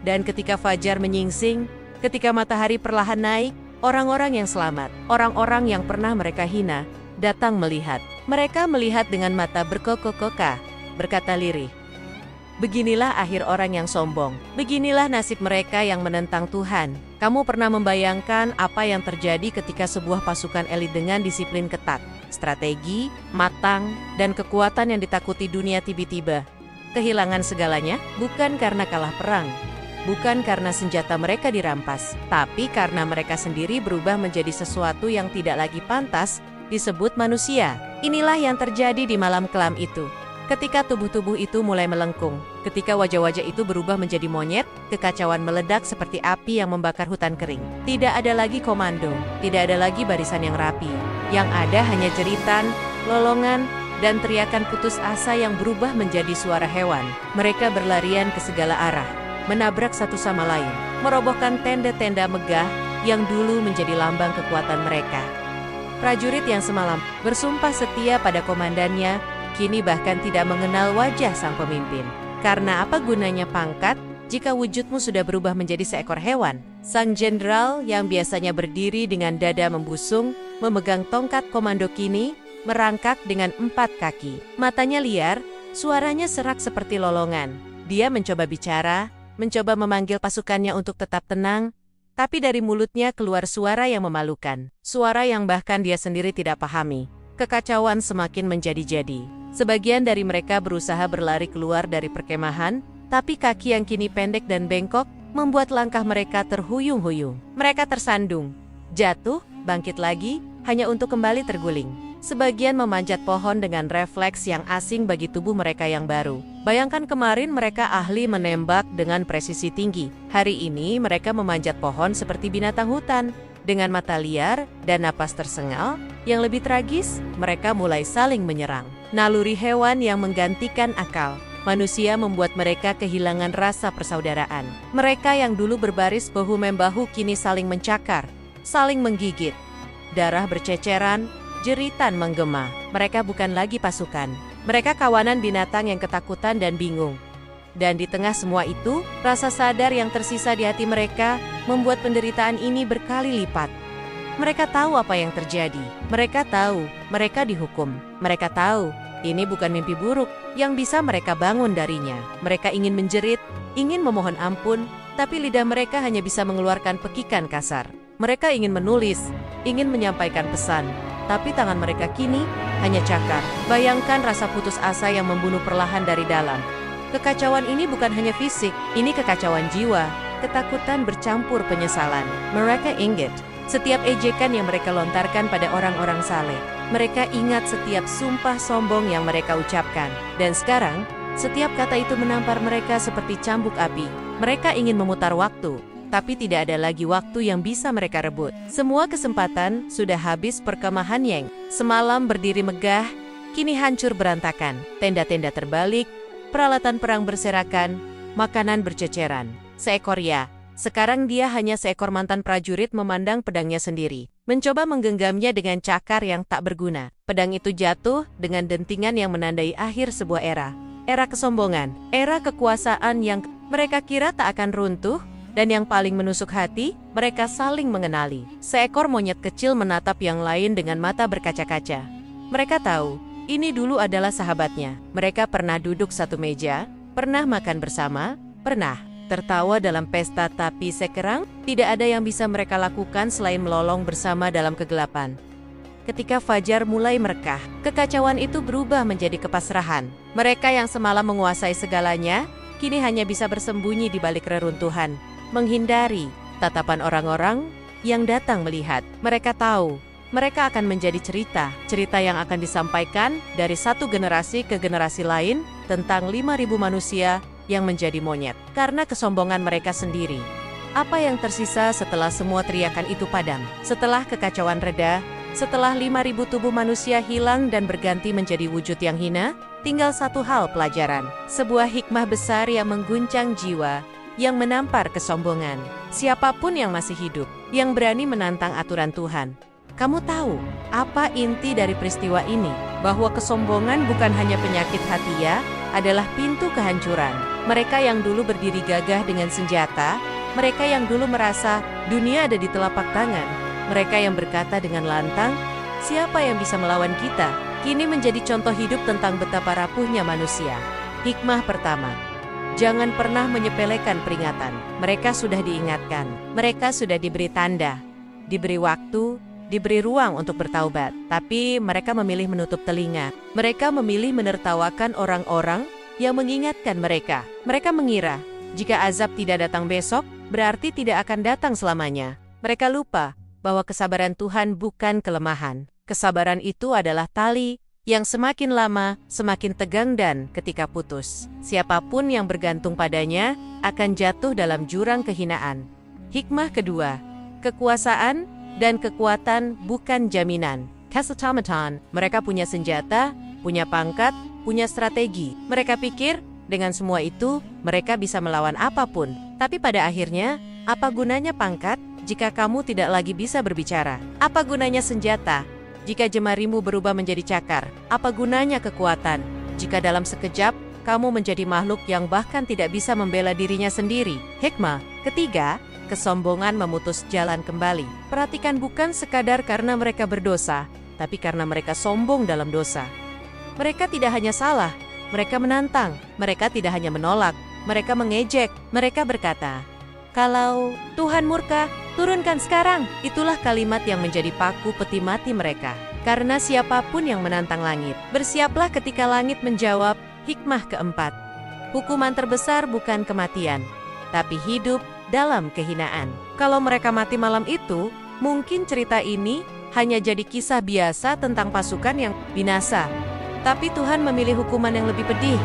S1: Dan ketika fajar menyingsing, ketika matahari perlahan naik, orang-orang yang selamat, orang-orang yang pernah mereka hina, datang melihat. Mereka melihat dengan mata berkokok-kokah, berkata lirih. Beginilah akhir orang yang sombong. Beginilah nasib mereka yang menentang Tuhan. Kamu pernah membayangkan apa yang terjadi ketika sebuah pasukan elit dengan disiplin ketat, strategi, matang, dan kekuatan yang ditakuti dunia tiba-tiba kehilangan segalanya, bukan karena kalah perang. Bukan karena senjata mereka dirampas, tapi karena mereka sendiri berubah menjadi sesuatu yang tidak lagi pantas disebut manusia. Inilah yang terjadi di malam kelam itu. Ketika tubuh-tubuh itu mulai melengkung, ketika wajah-wajah itu berubah menjadi monyet, kekacauan meledak seperti api yang membakar hutan kering. Tidak ada lagi komando, tidak ada lagi barisan yang rapi. Yang ada hanya jeritan, lolongan, dan teriakan putus asa yang berubah menjadi suara hewan. Mereka berlarian ke segala arah, menabrak satu sama lain, merobohkan tenda-tenda megah yang dulu menjadi lambang kekuatan mereka. Prajurit yang semalam bersumpah setia pada komandannya, kini bahkan tidak mengenal wajah sang pemimpin. Karena apa gunanya pangkat jika wujudmu sudah berubah menjadi seekor hewan? Sang jenderal yang biasanya berdiri dengan dada membusung, memegang tongkat komando kini merangkak dengan 4 kaki. Matanya liar, suaranya serak seperti lolongan. Dia mencoba bicara, mencoba memanggil pasukannya untuk tetap tenang, tapi dari mulutnya keluar suara yang memalukan. Suara yang bahkan dia sendiri tidak pahami. Kekacauan semakin menjadi-jadi. Sebagian dari mereka berusaha berlari keluar dari perkemahan, tapi kaki yang kini pendek dan bengkok membuat langkah mereka terhuyung-huyung. Mereka tersandung, jatuh, bangkit lagi, hanya untuk kembali terguling. Sebagian memanjat pohon dengan refleks yang asing bagi tubuh mereka yang baru. Bayangkan kemarin mereka ahli menembak dengan presisi tinggi. Hari ini mereka memanjat pohon seperti binatang hutan, dengan mata liar dan napas tersengal. Yang lebih tragis, mereka mulai saling menyerang. Naluri hewan yang menggantikan akal. Manusia membuat mereka kehilangan rasa persaudaraan. Mereka yang dulu berbaris bahu-membahu kini saling mencakar, saling menggigit. Darah berceceran, jeritan menggema. Mereka bukan lagi pasukan. Mereka kawanan binatang yang ketakutan dan bingung. Dan di tengah semua itu, rasa sadar yang tersisa di hati mereka membuat penderitaan ini berkali lipat. Mereka tahu apa yang terjadi. Mereka tahu, mereka dihukum. Mereka tahu, ini bukan mimpi buruk yang bisa mereka bangun darinya. Mereka ingin menjerit, ingin memohon ampun, tapi lidah mereka hanya bisa mengeluarkan pekikan kasar. Mereka ingin menulis, ingin menyampaikan pesan, tapi tangan mereka kini hanya cakar. Bayangkan rasa putus asa yang membunuh perlahan dari dalam. Kekacauan ini bukan hanya fisik, ini kekacauan jiwa, ketakutan bercampur penyesalan. Mereka ingat Setiap ejekan yang mereka lontarkan pada orang-orang saleh. Mereka ingat setiap sumpah sombong yang mereka ucapkan. Dan sekarang, setiap kata itu menampar mereka seperti cambuk api. Mereka ingin memutar waktu, tapi tidak ada lagi waktu yang bisa mereka rebut. Semua kesempatan sudah habis. Perkemahan Yang semalam berdiri megah, kini hancur berantakan. Tenda-tenda terbalik, peralatan perang berserakan, makanan berceceran. Seekor ya, sekarang dia hanya seekor mantan prajurit memandang pedangnya sendiri. Mencoba menggenggamnya dengan cakar yang tak berguna. Pedang itu jatuh dengan dentingan yang menandai akhir sebuah era. Era kesombongan, era kekuasaan yang mereka kira tak akan runtuh, dan yang paling menusuk hati, mereka saling mengenali. Seekor monyet kecil menatap yang lain dengan mata berkaca-kaca. Mereka tahu, ini dulu adalah sahabatnya. Mereka pernah duduk satu meja, pernah makan bersama, pernah tertawa dalam pesta, tapi sekarang tidak ada yang bisa mereka lakukan selain melolong bersama dalam kegelapan. Ketika fajar mulai merekah, kekacauan itu berubah menjadi kepasrahan. Mereka yang semalam menguasai segalanya, kini hanya bisa bersembunyi di balik reruntuhan, menghindari tatapan orang-orang yang datang melihat. Mereka tahu, mereka akan menjadi cerita yang akan disampaikan dari satu generasi ke generasi lain tentang 5.000 manusia yang menjadi monyet karena kesombongan mereka sendiri. Apa yang tersisa setelah semua teriakan itu padam? Setelah kekacauan reda, setelah 5.000 tubuh manusia hilang dan berganti menjadi wujud yang hina, tinggal satu hal pelajaran. Sebuah hikmah besar yang mengguncang jiwa, yang menampar kesombongan. Siapapun yang masih hidup, yang berani menantang aturan Tuhan. Kamu tahu, apa inti dari peristiwa ini? Bahwa kesombongan bukan hanya penyakit hati ya, adalah pintu kehancuran. Mereka yang dulu berdiri gagah dengan senjata, mereka yang dulu merasa dunia ada di telapak tangan, mereka yang berkata dengan lantang, siapa yang bisa melawan kita? Kini menjadi contoh hidup tentang betapa rapuhnya manusia. Hikmah pertama, jangan pernah menyepelekan peringatan. Mereka sudah diingatkan, mereka sudah diberi tanda, diberi waktu, diberi ruang untuk bertaubat. Tapi mereka memilih menutup telinga. Mereka memilih menertawakan orang-orang yang mengingatkan mereka. Mereka mengira, jika azab tidak datang besok, berarti tidak akan datang selamanya. Mereka lupa bahwa kesabaran Tuhan bukan kelemahan. Kesabaran itu adalah tali yang semakin lama, semakin tegang dan ketika putus, siapapun yang bergantung padanya akan jatuh dalam jurang kehinaan. Hikmah kedua, kekuasaan dan kekuatan bukan jaminan. Keselamatan, mereka punya senjata, punya pangkat, punya strategi. Mereka pikir, dengan semua itu, mereka bisa melawan apapun. Tapi pada akhirnya, apa gunanya pangkat jika kamu tidak lagi bisa berbicara? Apa gunanya senjata jika jemarimu berubah menjadi cakar? Apa gunanya kekuatan jika dalam sekejap kamu menjadi makhluk yang bahkan tidak bisa membela dirinya sendiri? Hikmah ketiga, kesombongan memutus jalan kembali. Perhatikan, bukan sekadar karena mereka berdosa, tapi karena mereka sombong dalam dosa. Mereka tidak hanya salah, mereka menantang. Mereka tidak hanya menolak, mereka mengejek. Mereka berkata, kalau Tuhan murka, turunkan sekarang. Itulah kalimat yang menjadi paku peti mati mereka. Karena siapapun yang menantang langit, bersiaplah ketika langit menjawab. Hikmah keempat, hukuman terbesar bukan kematian, tapi hidup dalam kehinaan. Kalau mereka mati malam itu, mungkin cerita ini hanya jadi kisah biasa tentang pasukan yang binasa. Tapi Tuhan memilih hukuman yang lebih pedih.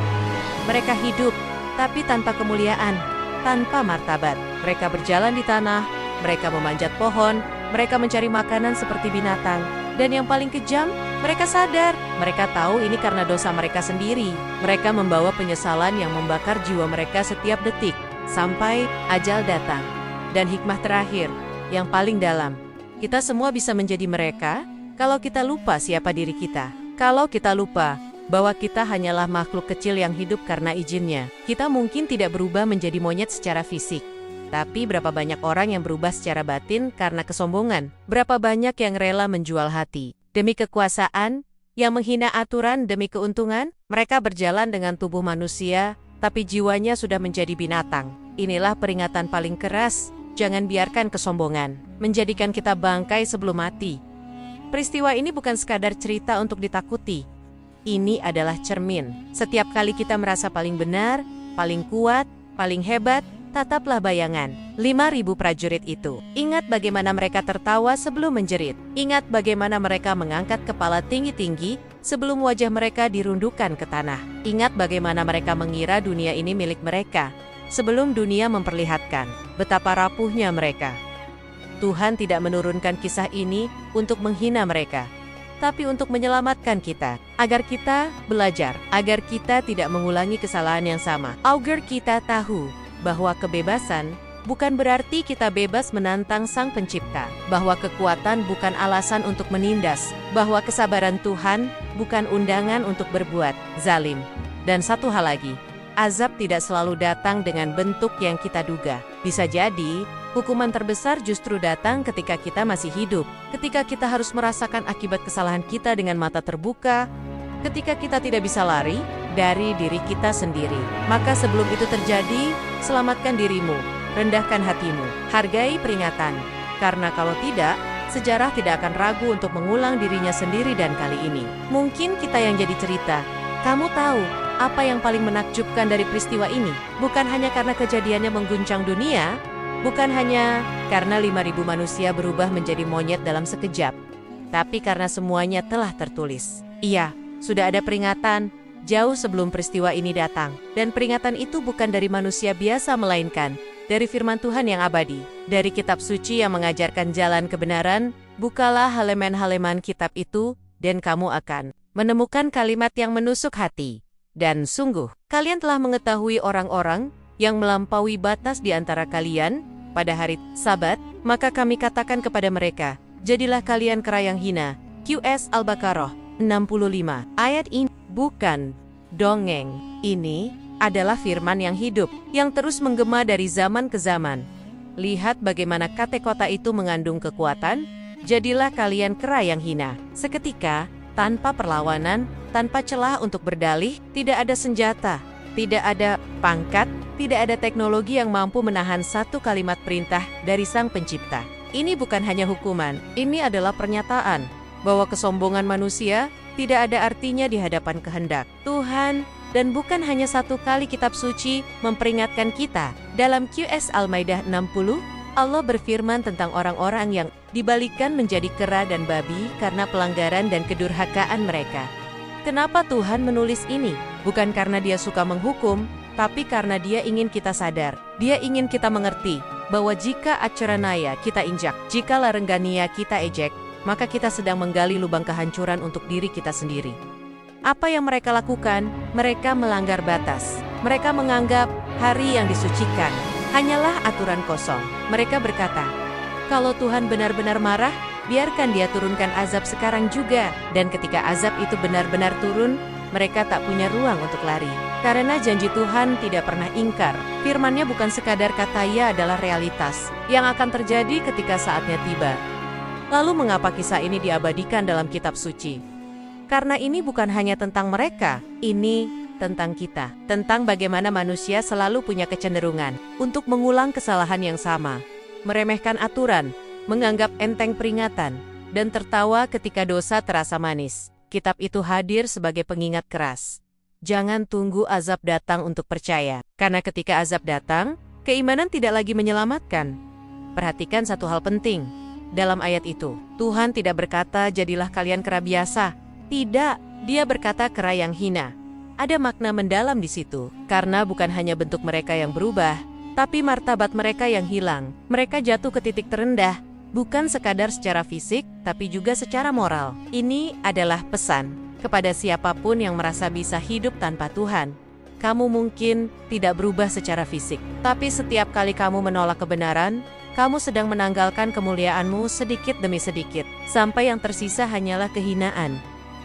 S1: Mereka hidup, tapi tanpa kemuliaan, tanpa martabat. Mereka berjalan di tanah, mereka memanjat pohon, mereka mencari makanan seperti binatang. Dan yang paling kejam, mereka sadar. Mereka tahu ini karena dosa mereka sendiri. Mereka membawa penyesalan yang membakar jiwa mereka setiap detik, sampai ajal datang. Dan hikmah terakhir, yang paling dalam, kita semua bisa menjadi mereka kalau kita lupa siapa diri kita. Kalau kita lupa bahwa kita hanyalah makhluk kecil yang hidup karena izinnya. Kita mungkin tidak berubah menjadi monyet secara fisik, tapi berapa banyak orang yang berubah secara batin karena kesombongan? Berapa banyak yang rela menjual hati demi kekuasaan, yang menghina aturan demi keuntungan? Mereka berjalan dengan tubuh manusia, tapi jiwanya sudah menjadi binatang. Inilah peringatan paling keras. Jangan biarkan kesombongan menjadikan kita bangkai sebelum mati. Peristiwa ini bukan sekadar cerita untuk ditakuti. Ini adalah cermin. Setiap kali kita merasa paling benar, paling kuat, paling hebat, Tataplah bayangan, 5.000 prajurit itu. Ingat bagaimana mereka tertawa sebelum menjerit. Ingat bagaimana mereka mengangkat kepala tinggi-tinggi sebelum wajah mereka dirundukkan ke tanah. Ingat bagaimana mereka mengira dunia ini milik mereka, sebelum dunia memperlihatkan betapa rapuhnya mereka. Tuhan tidak menurunkan kisah ini untuk menghina mereka, tapi untuk menyelamatkan kita, agar kita belajar, agar kita tidak mengulangi kesalahan yang sama. Agar kita tahu bahwa kebebasan bukan berarti kita bebas menantang Sang Pencipta, bahwa kekuatan bukan alasan untuk menindas, bahwa kesabaran Tuhan bukan undangan untuk berbuat zalim. Dan satu hal lagi, azab tidak selalu datang dengan bentuk yang kita duga. Bisa jadi, hukuman terbesar justru datang ketika kita masih hidup, ketika kita harus merasakan akibat kesalahan kita dengan mata terbuka, ketika kita tidak bisa lari dari diri kita sendiri. Maka sebelum itu terjadi, selamatkan dirimu, rendahkan hatimu, hargai peringatan. Karena kalau tidak, sejarah tidak akan ragu untuk mengulang dirinya sendiri dan kali ini. Mungkin kita yang jadi cerita. Kamu tahu apa yang paling menakjubkan dari peristiwa ini? Bukan hanya karena kejadiannya mengguncang dunia, bukan hanya karena 5.000 manusia berubah menjadi monyet dalam sekejap, tapi karena semuanya telah tertulis. Iya, sudah ada peringatan jauh sebelum peristiwa ini datang. Dan peringatan itu bukan dari manusia biasa, melainkan dari firman Tuhan yang abadi. Dari kitab suci yang mengajarkan jalan kebenaran, bukalah halaman-halaman kitab itu, dan kamu akan menemukan kalimat yang menusuk hati. Dan sungguh, kalian telah mengetahui orang-orang yang melampaui batas di antara kalian pada hari Sabat, maka kami katakan kepada mereka, jadilah kalian kera yang hina. QS Al-Baqarah 65. Ayat ini bukan dongeng. Ini adalah firman yang hidup, yang terus menggema dari zaman ke zaman. Lihat bagaimana kata-kata itu mengandung kekuatan. Jadilah kalian kera yang hina. Seketika, tanpa perlawanan, tanpa celah untuk berdalih, tidak ada senjata, tidak ada pangkat, tidak ada teknologi yang mampu menahan satu kalimat perintah dari Sang Pencipta. Ini bukan hanya hukuman, ini adalah pernyataan bahwa kesombongan manusia tidak ada artinya di hadapan kehendak Tuhan. Dan bukan hanya satu kali kitab suci memperingatkan kita. Dalam QS Al-Maidah 60, Allah berfirman tentang orang-orang yang dibalikkan menjadi kera dan babi karena pelanggaran dan kedurhakaan mereka. Kenapa Tuhan menulis ini? Bukan karena Dia suka menghukum, tapi karena Dia ingin kita sadar. Dia ingin kita mengerti bahwa jika Acaranaya kita injak, jika Larenggania kita ejek, maka kita sedang menggali lubang kehancuran untuk diri kita sendiri. Apa yang mereka lakukan? Mereka melanggar batas. Mereka menganggap hari yang disucikan hanyalah aturan kosong. Mereka berkata, kalau Tuhan benar-benar marah, biarkan Dia turunkan azab sekarang juga. Dan ketika azab itu benar-benar turun, mereka tak punya ruang untuk lari. Karena janji Tuhan tidak pernah ingkar. Firman-Nya bukan sekadar kata, ia adalah realitas yang akan terjadi ketika saatnya tiba. Lalu mengapa kisah ini diabadikan dalam kitab suci? Karena ini bukan hanya tentang mereka, ini tentang kita. Tentang bagaimana manusia selalu punya kecenderungan untuk mengulang kesalahan yang sama, meremehkan aturan, menganggap enteng peringatan, dan tertawa ketika dosa terasa manis. Kitab itu hadir sebagai pengingat keras. Jangan tunggu azab datang untuk percaya, karena ketika azab datang, keimanan tidak lagi menyelamatkan. Perhatikan satu hal penting. Dalam ayat itu, Tuhan tidak berkata, jadilah kalian kera biasa. Tidak, Dia berkata kera yang hina. Ada makna mendalam di situ, karena bukan hanya bentuk mereka yang berubah, tapi martabat mereka yang hilang. Mereka jatuh ke titik terendah, bukan sekadar secara fisik, tapi juga secara moral. Ini adalah pesan kepada siapapun yang merasa bisa hidup tanpa Tuhan. Kamu mungkin tidak berubah secara fisik, tapi setiap kali kamu menolak kebenaran, kamu sedang menanggalkan kemuliaanmu sedikit demi sedikit, sampai yang tersisa hanyalah kehinaan.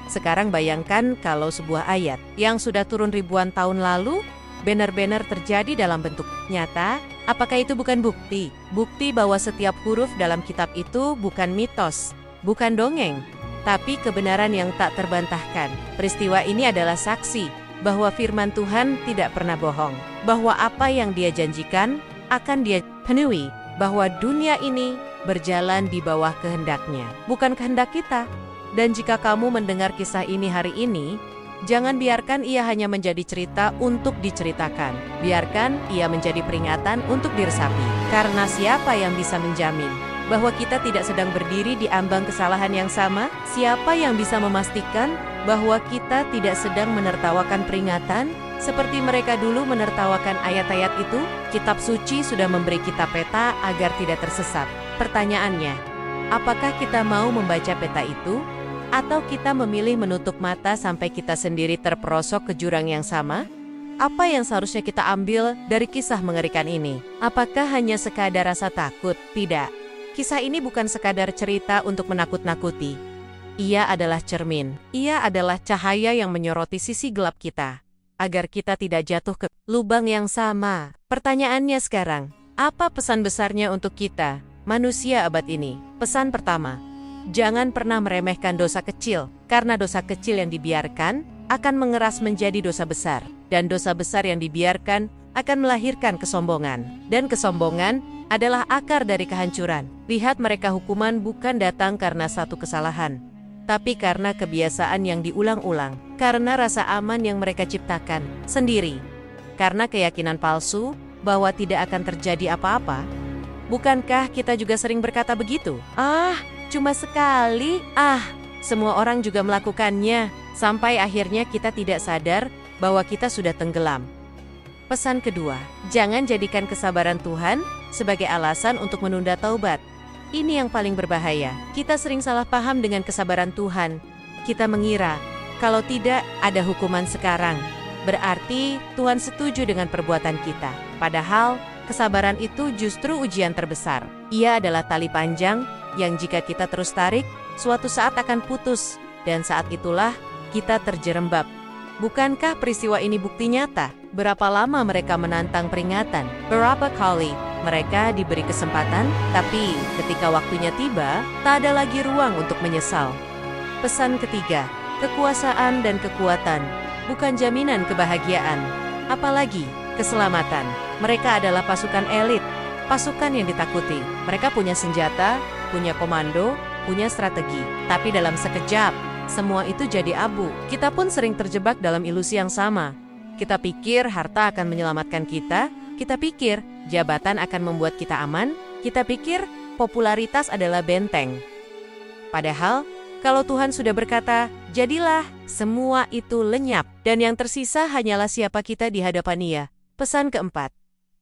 S1: Sekarang bayangkan kalau sebuah ayat yang sudah turun ribuan tahun lalu, benar-benar terjadi dalam bentuk nyata. Apakah itu bukan bukti? Bukti bahwa setiap huruf dalam kitab itu bukan mitos, bukan dongeng, tapi kebenaran yang tak terbantahkan. Peristiwa ini adalah saksi bahwa firman Tuhan tidak pernah bohong, bahwa apa yang Dia janjikan akan Dia penuhi, bahwa dunia ini berjalan di bawah kehendak-Nya, bukan kehendak kita. Dan jika kamu mendengar kisah ini hari ini, Jangan biarkan ia hanya menjadi cerita untuk diceritakan. Biarkan ia menjadi peringatan untuk diresapi. Karena siapa yang bisa menjamin bahwa kita tidak sedang berdiri di ambang kesalahan yang sama? Siapa yang bisa memastikan bahwa kita tidak sedang menertawakan peringatan seperti mereka dulu menertawakan ayat-ayat itu? Kitab suci sudah memberi kita peta agar tidak tersesat. Pertanyaannya, apakah kita mau membaca peta itu? Atau kita memilih menutup mata sampai kita sendiri terperosok ke jurang yang sama? Apa yang seharusnya kita ambil dari kisah mengerikan ini? Apakah hanya sekadar rasa takut? Tidak. Kisah ini bukan sekadar cerita untuk menakut-nakuti. Ia adalah cermin. Ia adalah cahaya yang menyoroti sisi gelap kita, agar kita tidak jatuh ke lubang yang sama. Pertanyaannya sekarang, apa pesan besarnya untuk kita, manusia abad ini? Pesan pertama, jangan pernah meremehkan dosa kecil, karena dosa kecil yang dibiarkan akan mengeras menjadi dosa besar. Dan dosa besar yang dibiarkan akan melahirkan kesombongan. Dan kesombongan adalah akar dari kehancuran. Lihat, mereka hukuman bukan datang karena satu kesalahan, tapi karena kebiasaan yang diulang-ulang, karena rasa aman yang mereka ciptakan sendiri, karena keyakinan palsu bahwa tidak akan terjadi apa-apa. Bukankah kita juga sering berkata begitu? Cuma sekali, semua orang juga melakukannya, sampai akhirnya kita tidak sadar bahwa kita sudah tenggelam. Pesan kedua, jangan jadikan kesabaran Tuhan sebagai alasan untuk menunda taubat. Ini yang paling berbahaya. Kita sering salah paham dengan kesabaran Tuhan. Kita mengira, kalau tidak ada hukuman sekarang, berarti Tuhan setuju dengan perbuatan kita. Padahal, kesabaran itu justru ujian terbesar. Ia adalah tali panjang yang jika kita terus tarik, suatu saat akan putus, dan saat itulah kita terjerembab. Bukankah peristiwa ini bukti nyata? Berapa lama mereka menantang peringatan? Berapa kali mereka diberi kesempatan, tapi ketika waktunya tiba, tak ada lagi ruang untuk menyesal. Pesan ketiga, kekuasaan dan kekuatan bukan jaminan kebahagiaan, apalagi keselamatan. Mereka adalah pasukan elit, pasukan yang ditakuti. Mereka punya senjata, punya komando, punya strategi. Tapi dalam sekejap, semua itu jadi abu. Kita pun sering terjebak dalam ilusi yang sama. Kita pikir harta akan menyelamatkan kita. Kita pikir jabatan akan membuat kita aman. Kita pikir popularitas adalah benteng. Padahal, kalau Tuhan sudah berkata, jadilah, semua itu lenyap. Dan yang tersisa hanyalah siapa kita di hadapan Ia. Pesan keempat,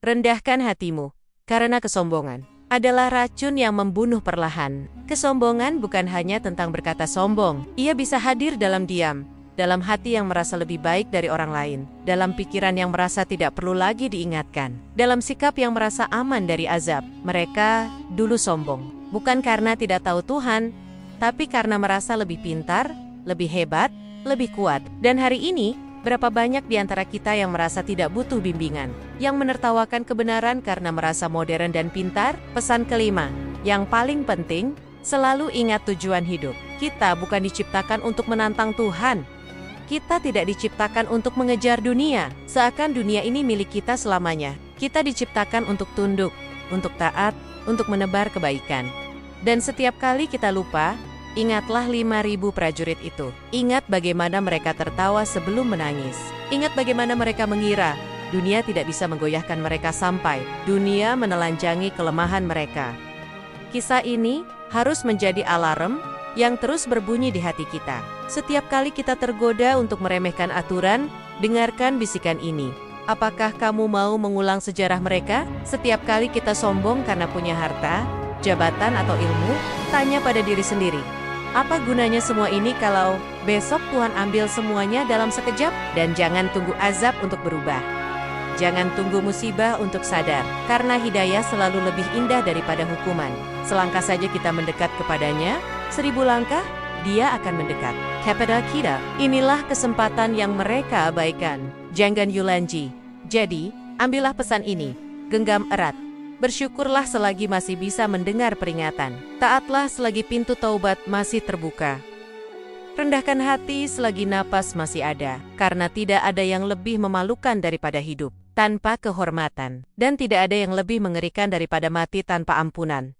S1: rendahkan hatimu, karena kesombongan adalah racun yang membunuh perlahan. Kesombongan bukan hanya tentang berkata sombong. Ia bisa hadir dalam diam, dalam hati yang merasa lebih baik dari orang lain, dalam pikiran yang merasa tidak perlu lagi diingatkan, dalam sikap yang merasa aman dari azab. Mereka dulu sombong, bukan karena tidak tahu Tuhan, tapi karena merasa lebih pintar, lebih hebat, lebih kuat. Dan hari ini, berapa banyak di antara kita yang merasa tidak butuh bimbingan, yang menertawakan kebenaran karena merasa modern dan pintar? Pesan kelima, yang paling penting, selalu ingat tujuan hidup. Kita bukan diciptakan untuk menantang Tuhan. Kita tidak diciptakan untuk mengejar dunia, seakan dunia ini milik kita selamanya. Kita diciptakan untuk tunduk, untuk taat, untuk menebar kebaikan. Dan setiap kali kita lupa, ingatlah 5.000 prajurit itu. Ingat bagaimana mereka tertawa sebelum menangis. Ingat bagaimana mereka mengira dunia tidak bisa menggoyahkan mereka sampai dunia menelanjangi kelemahan mereka. Kisah ini harus menjadi alarm yang terus berbunyi di hati kita. Setiap kali kita tergoda untuk meremehkan aturan, dengarkan bisikan ini. Apakah kamu mau mengulang sejarah mereka? Setiap kali kita sombong karena punya harta, jabatan atau ilmu, tanya pada diri sendiri, apa gunanya semua ini kalau besok Tuhan ambil semuanya dalam sekejap? Dan jangan tunggu azab untuk berubah. Jangan tunggu musibah untuk sadar, karena hidayah selalu lebih indah daripada hukuman. Selangkah saja kita mendekat kepadanya, 1000 langkah, Dia akan mendekat. Kepada kita, inilah kesempatan yang mereka abaikan. Jangan Yulanji. Jadi, ambillah pesan ini, genggam erat. Bersyukurlah selagi masih bisa mendengar peringatan. Taatlah selagi pintu taubat masih terbuka. Rendahkan hati selagi napas masih ada, karena tidak ada yang lebih memalukan daripada hidup tanpa kehormatan, dan tidak ada yang lebih mengerikan daripada mati tanpa ampunan.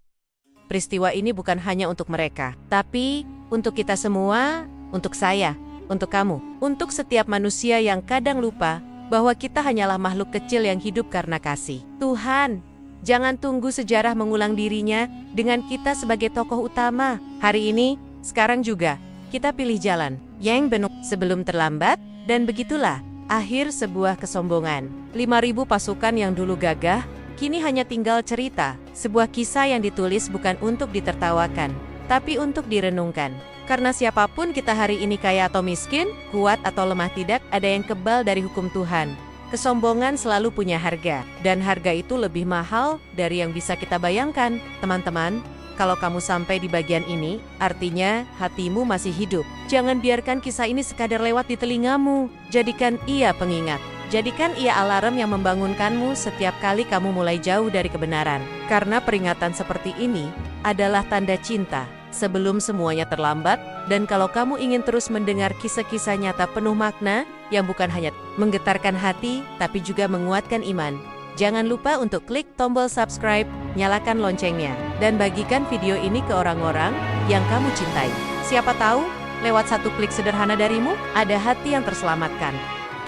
S1: Peristiwa ini bukan hanya untuk mereka, tapi untuk kita semua, untuk saya, untuk kamu, untuk setiap manusia yang kadang lupa bahwa kita hanyalah makhluk kecil yang hidup karena kasih. Tuhan, jangan tunggu sejarah mengulang dirinya dengan kita sebagai tokoh utama. Hari ini, sekarang juga, kita pilih jalan yang benar sebelum terlambat, dan begitulah akhir sebuah kesombongan. 5.000 pasukan yang dulu gagah, kini hanya tinggal cerita. Sebuah kisah yang ditulis bukan untuk ditertawakan, tapi untuk direnungkan. Karena siapapun kita hari ini, kaya atau miskin, kuat atau lemah, tidak ada yang kebal dari hukum Tuhan. Kesombongan selalu punya harga, dan harga itu lebih mahal dari yang bisa kita bayangkan. Teman-teman, kalau kamu sampai di bagian ini, artinya hatimu masih hidup. Jangan biarkan kisah ini sekadar lewat di telingamu. Jadikan ia pengingat. Jadikan ia alarm yang membangunkanmu setiap kali kamu mulai jauh dari kebenaran. Karena peringatan seperti ini adalah tanda cinta sebelum semuanya terlambat, dan kalau kamu ingin terus mendengar kisah-kisah nyata penuh makna, yang bukan hanya menggetarkan hati, tapi juga menguatkan iman, jangan lupa untuk klik tombol subscribe, nyalakan loncengnya, dan bagikan video ini ke orang-orang yang kamu cintai. Siapa tahu, lewat satu klik sederhana darimu, ada hati yang terselamatkan.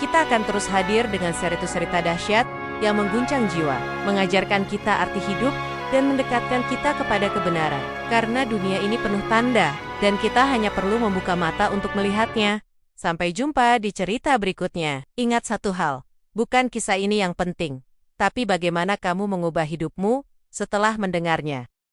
S1: Kita akan terus hadir dengan cerita dahsyat yang mengguncang jiwa, mengajarkan kita arti hidup, dan mendekatkan kita kepada kebenaran. Karena dunia ini penuh tanda, dan kita hanya perlu membuka mata untuk melihatnya. Sampai jumpa di cerita berikutnya. Ingat satu hal, bukan kisah ini yang penting, tapi bagaimana kamu mengubah hidupmu setelah mendengarnya.